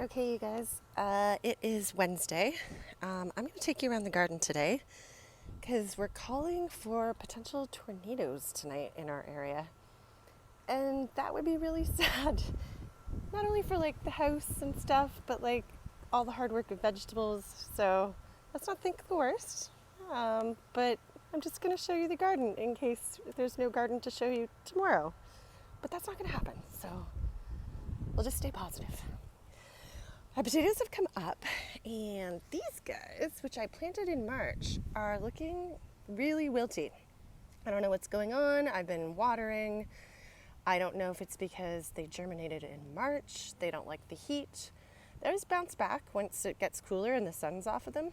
Okay, you guys, it is Wednesday. I'm going to take you around the garden today because we're calling for potential tornadoes tonight in our area. And that would be really sad. Not only for like the house and stuff, but like all the hard work of vegetables. So let's not think the worst. But I'm just going to show you the garden in case there's no garden to show you tomorrow. But that's not going to happen. So we'll just stay positive. Our potatoes have come up, and these guys, which I planted in March, are looking really wilty. I don't know what's going on. I've been watering. I don't know if it's because they germinated in March. They don't like the heat. They always bounce back once it gets cooler and the sun's off of them,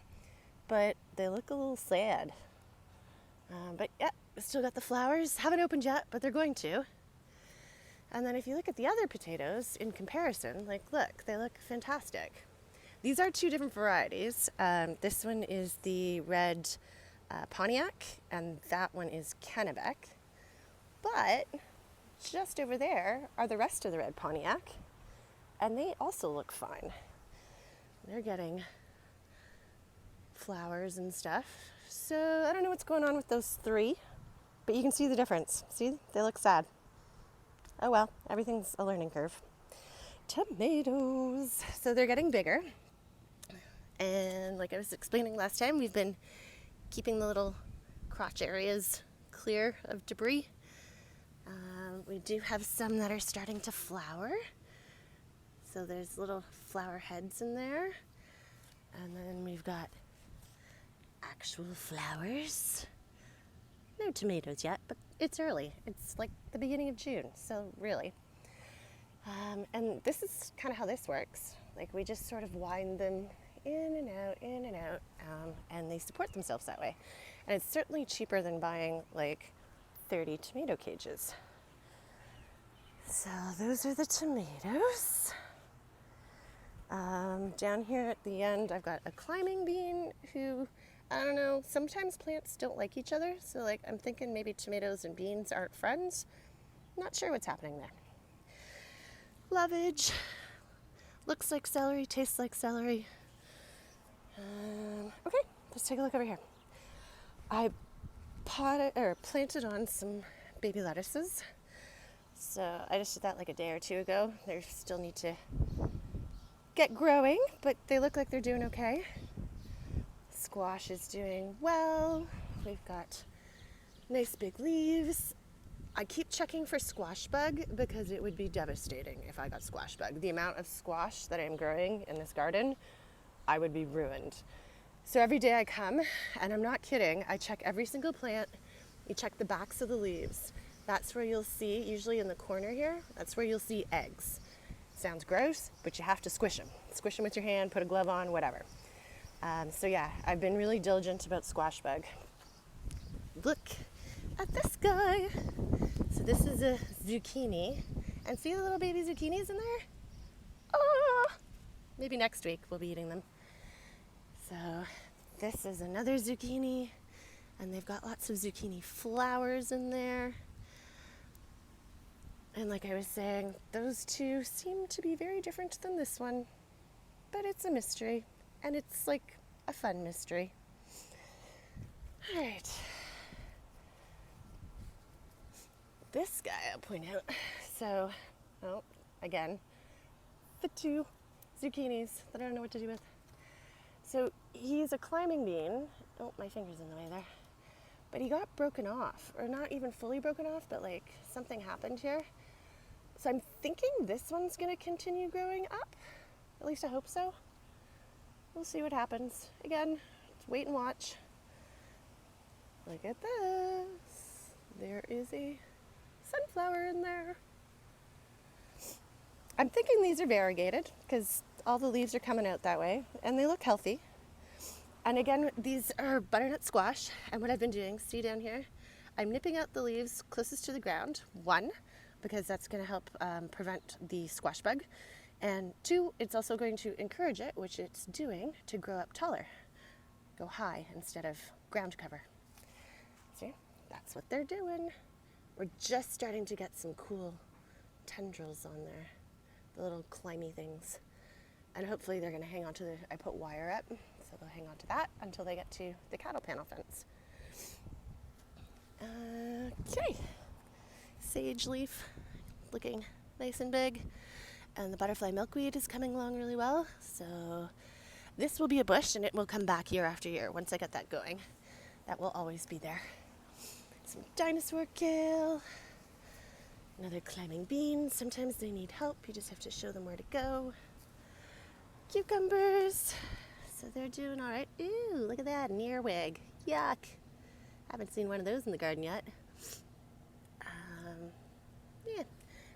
but they look a little sad. But yeah, still got the flowers. Haven't opened yet, but they're going to. And then if you look at the other potatoes in comparison, like look, they look fantastic. These are two different varieties. This one is the red Pontiac, and that one is Kennebec. But just over there are the rest of the red Pontiac, and they also look fine. They're getting flowers and stuff. So I don't know what's going on with those three, but you can see the difference. See, they look sad. Oh well, everything's a learning curve. Tomatoes. So they're getting bigger. And like I was explaining last time, we've been keeping the little crotch areas clear of debris. We do have some that are starting to flower. So there's little flower heads in there. And then we've got actual flowers. No tomatoes yet, but it's early. It's like the beginning of June, so really. And this is kind of how this works. Like we just sort of wind them in and out, and they support themselves that way. And it's certainly cheaper than buying like 30 tomato cages. So those are the tomatoes. Down here at the end, I've got a climbing bean who, I don't know, sometimes plants don't like each other. So like I'm thinking maybe tomatoes and beans aren't friends. Not sure what's happening there. Lovage. Looks like celery, tastes like celery. Okay, let's take a look over here. I planted on some baby lettuces. So I just did that like a day or two ago. They still need to get growing, but they look like they're doing okay. Squash is doing well. We've got nice big leaves. I keep checking for squash bug because it would be devastating if I got squash bug. The amount of squash that I'm growing in this garden, I would be ruined. So every day I come, and I'm not kidding, I check every single plant. You check the backs of the leaves. That's where you'll see, usually in the corner here, that's where you'll see eggs. Sounds gross, but you have to squish them. Squish them with your hand, put a glove on, whatever. So yeah, I've been really diligent about squash bug. Look at this guy. So this is a zucchini. And see the little baby zucchinis in there? Oh! Maybe next week we'll be eating them. So this is another zucchini. And they've got lots of zucchini flowers in there. And like I was saying, those two seem to be very different than this one. But it's a mystery. And it's like a fun mystery. All right. This guy I'll point out. So, again, the two zucchinis that I don't know what to do with. So he's a climbing bean. Oh, my finger's in the way there. But he got broken off, or not even fully broken off, but like something happened here. So I'm thinking this one's gonna continue growing up. At least I hope so. We'll see what happens. Again, wait and watch. Look at this. There is a sunflower in there. I'm thinking these are variegated because all the leaves are coming out that way and they look healthy. And again, these are butternut squash. And what I've been doing, see down here, I'm nipping out the leaves closest to the ground. One, because that's going to help prevent the squash bug. And two, it's also going to encourage it, which it's doing, to grow up taller. Go high instead of ground cover. See, that's what they're doing. We're just starting to get some cool tendrils on there. The little climby things. And hopefully they're going to hang on to I put wire up, so they'll hang on to that until they get to the cattle panel fence. Okay. Sage leaf looking nice and big. And the butterfly milkweed is coming along really well. So this will be a bush and it will come back year after year once I get that going. That will always be there. Some dinosaur kale. Another climbing bean. Sometimes they need help. You just have to show them where to go. Cucumbers. So they're doing all right. Ooh, look at that, an earwig. Yuck. Haven't seen one of those in the garden yet. Yeah,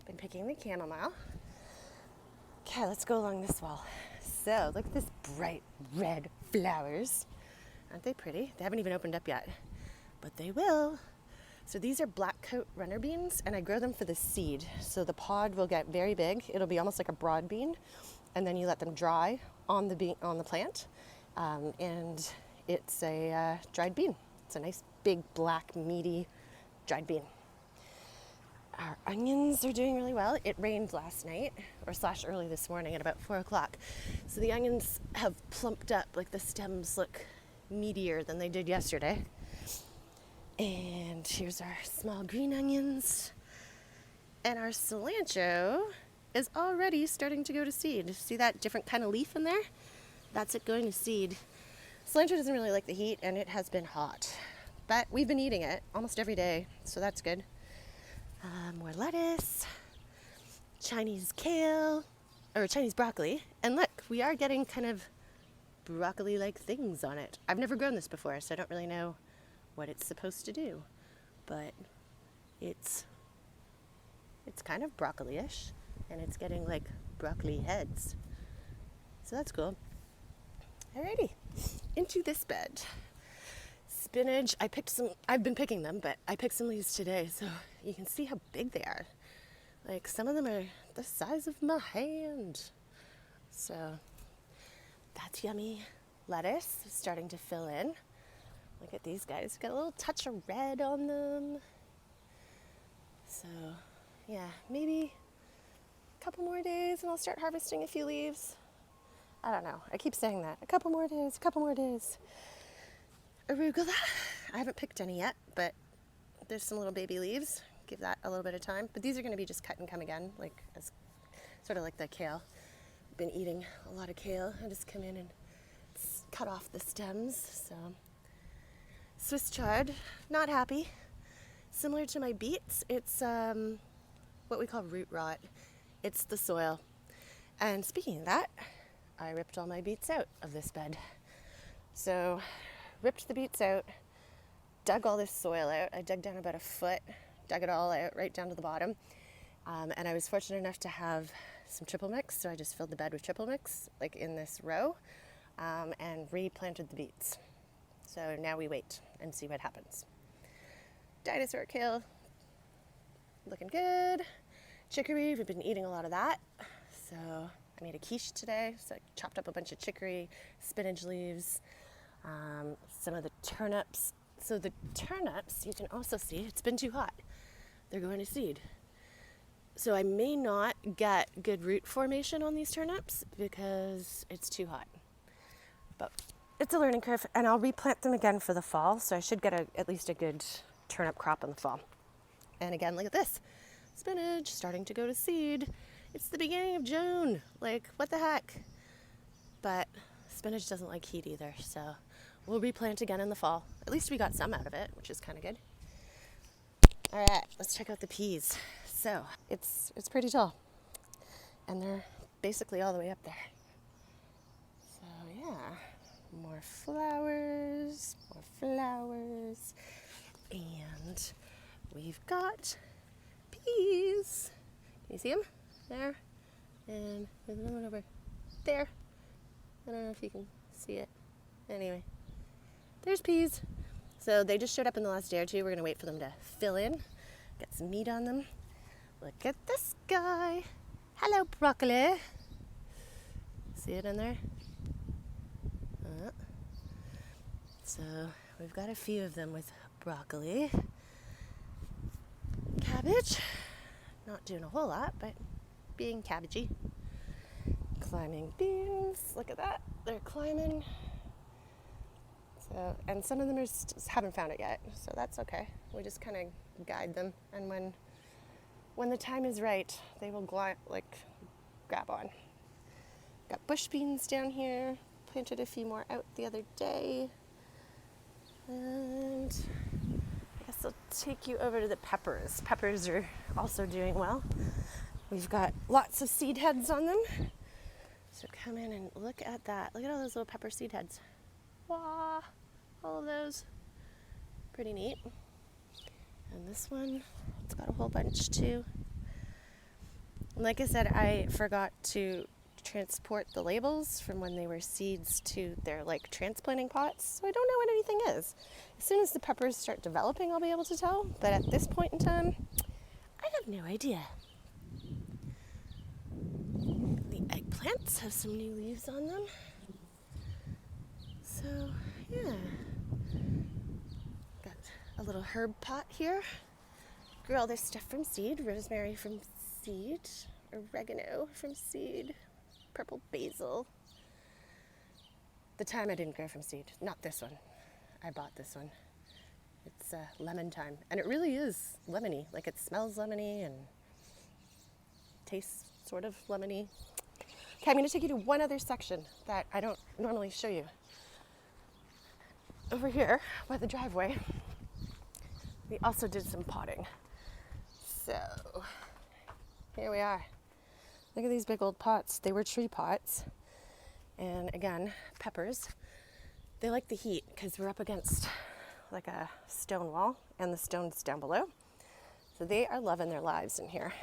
been picking the chamomile. Okay, let's go along this wall. So look at this bright red flowers. Aren't they pretty? They haven't even opened up yet, but they will. So these are blackcoat runner beans, and I grow them for the seed. So the pod will get very big. It'll be almost like a broad bean, and then you let them dry on the plant, and it's a dried bean. It's a nice big black meaty dried bean. Our onions are doing really well. It rained last night, or / early this morning at about 4 o'clock. So the onions have plumped up, like the stems look meatier than they did yesterday. And here's our small green onions. And our cilantro is already starting to go to seed. See that different kind of leaf in there? That's it going to seed. Cilantro doesn't really like the heat, and it has been hot. But we've been eating it almost every day, so that's good. More lettuce, Chinese kale, or Chinese broccoli. And look, we are getting kind of broccoli-like things on it. I've never grown this before, so I don't really know what it's supposed to do. But it's kind of broccoli-ish, and it's getting like broccoli heads. So that's cool. Alrighty, into this bed. Spinach, I've been picking them, but I picked some leaves today, so you can see how big they are. Like, some of them are the size of my hand. So, that's yummy. Lettuce is starting to fill in. Look at these guys, got a little touch of red on them. So, yeah, maybe a couple more days and I'll start harvesting a few leaves. I don't know, I keep saying that. A couple more days. Arugula, I haven't picked any yet, but there's some little baby leaves. Give that a little bit of time. But these are going to be just cut and come again, like as sort of like the kale. I've been eating a lot of kale. I just come in and cut off the stems. So Swiss chard, not happy. Similar to my beets, it's what we call root rot. It's the soil. And speaking of that, I ripped all my beets out of this bed. So ripped the beets out, dug all this soil out. I dug down about a foot, dug it all out right down to the bottom. And I was fortunate enough to have some triple mix, so I just filled the bed with triple mix, like in this row, and replanted the beets. So now we wait and see what happens. Dinosaur kale, looking good. Chicory, we've been eating a lot of that. So I made a quiche today, so I chopped up a bunch of chicory, spinach leaves, some of the turnips. So the turnips, you can also see, it's been too hot. They're going to seed. So I may not get good root formation on these turnips because it's too hot. But it's a learning curve, and I'll replant them again for the fall, so I should get at least a good turnip crop in the fall. And again, look at this. Spinach starting to go to seed. It's the beginning of June. Like, what the heck? But spinach doesn't like heat either, so we'll replant again in the fall. At least we got some out of it, which is kind of good. All right, let's check out the peas. So it's pretty tall, and they're basically all the way up there. So yeah, more flowers, and we've got peas. Can you see them? There, and there's another one over there. I don't know if you can see it. Anyway, there's peas. So they just showed up in the last day or two. We're gonna wait for them to fill in, get some meat on them. Look at this guy. Hello, broccoli. See it in there? So we've got a few of them with broccoli. Cabbage. Not doing a whole lot, but being cabbagey. climbing beans. Look at that. They're climbing. So, and some of them haven't found it yet, so that's okay. We just kind of guide them, and when the time is right, they will grab on. Got bush beans down here. Planted a few more out the other day. And I guess I'll take you over to the peppers. Peppers are also doing well. We've got lots of seed heads on them. So come in and look at that. Look at all those little pepper seed heads. Wow, all of those. Pretty neat. And this one, it's got a whole bunch too. And like I said, I forgot to transport the labels from when they were seeds to their transplanting pots, so I don't know what anything is. As soon as the peppers start developing, I'll be able to tell, but at this point in time, I have no idea. The eggplants have some new leaves on them, so yeah. Got a little herb pot here. Grew all this stuff from seed. Rosemary from seed, oregano from seed, purple basil. The thyme I didn't grow from seed. Not this one. I bought this one. It's lemon thyme. And it really is lemony. It smells lemony and tastes sort of lemony. Okay, I'm going to take you to one other section that I don't normally show you. Over here by the driveway, we also did some potting. So here we are. Look at these big old pots. They were tree pots. And again, peppers. They like the heat because we're up against a stone wall and the stone's down below. So they are loving their lives in here.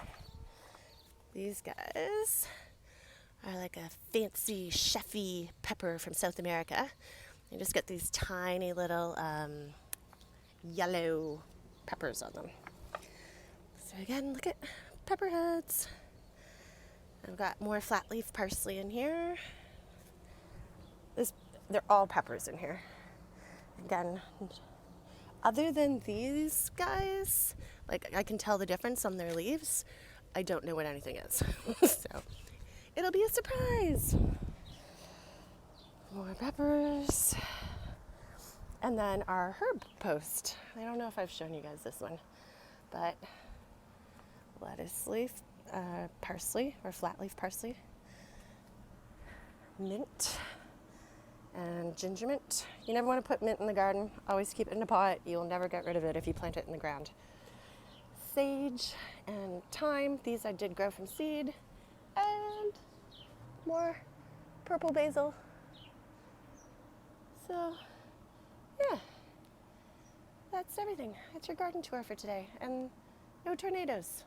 These guys are like a fancy chefy pepper from South America. You just get these tiny little yellow peppers on them. So again, look at pepper heads. I've got more flat leaf parsley in here. They're all peppers in here. Again, other than these guys, I can tell the difference on their leaves. I don't know what anything is. So it'll be a surprise. More peppers. And then our herb post. I don't know if I've shown you guys this one, but lettuce leaf, parsley or flat leaf parsley, mint, and ginger mint. You never want to put mint in the garden. Always keep it in a pot. You'll never get rid of it if you plant it in the ground. Sage and thyme. These I did grow from seed. And more purple basil. So, yeah. That's everything. That's your garden tour for today. And no tornadoes.